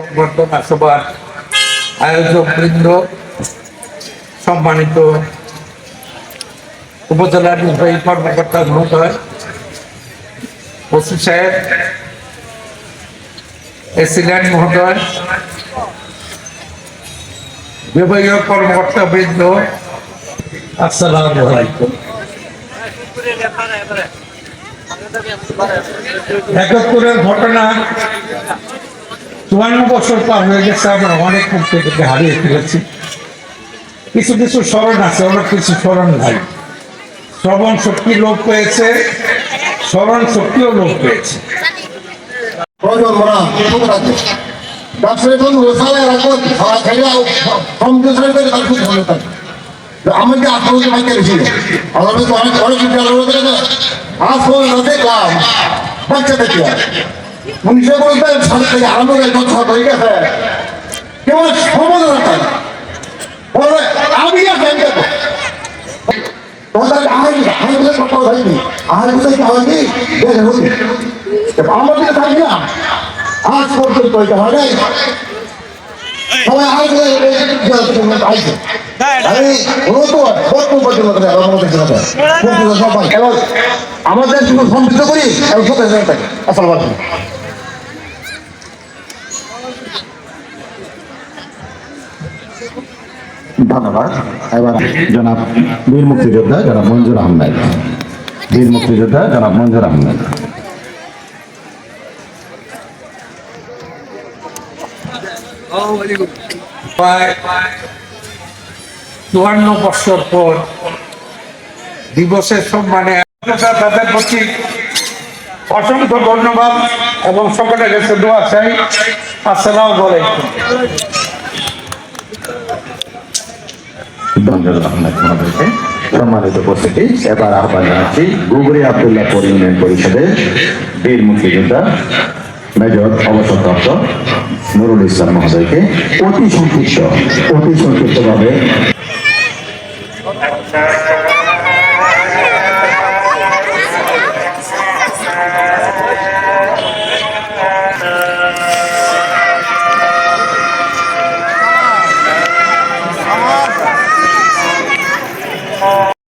সংবর্ধনা সভার আয়োজক বৃন্দ, সম্মানিত উপজেলা নির্বাহী কর্মকর্তা মহোদয়, ওসি সাহেব, এসিল্যান্ড মহোদয়, বিভাগীয় কর্মকর্তা বৃন্দ, আসসালামু আলাইকুম। ৭১-এর ঘটনা ৫৪ বছর পার হয়ে গেছে। আমরা অনেক মুক্তিকে হারিয়ে ফেলেছি। কিছু কিছু স্মরণ আছে, অনেক কিছু স্মরণ নাই। শ্রবণ শক্তি লোপ পেয়েছে, স্মরণ শক্তিও লোপ পেয়েছে। আমাকে আত্মহত্যা ভাগ্যে ছিল আমাদের তো অনেক অনেক আজ পর্যন্ত দেখলাম বাচ্চা থেকে ১৯৫০ সাল থেকে আরম্ভ কথা হয়ে গেছে কেবল সমাধান আমি আর ব্যাংকে আমাদের থাকি না আজ পর্যন্ত হয় নাই। সবাই আইসে আমাদের জীবন সমৃদ্ধ করি এবং আসসালামু আলাইকুম। ধন্যবাদ। এবার জনাব বীর মুক্তিযোদ্ধা জনাব মঞ্জুর আহমেদ, বীর মুক্তিযোদ্ধা জনাব মঞ্জুর আহমেদ। প্রায় ৫৪ বছর পর দিবসের সম্মানে তাদের প্রতি অসংখ্য ধন্যবাদ এবং সকলের কাছে দোয়া চাই। আসসালামু আলাইকুম। সম্মানিত উপস্থিতি, এবার আহ্বান জানাচ্ছি গুগরি আব্দুল্লাহপুর ইউনিয়ন পরিষদের বীর মুক্তিযোদ্ধা মেজর অবসরপ্রাপ্ত নুরুল ইসলাম মহোদয়কে অতি সংক্ষিপ্তভাবে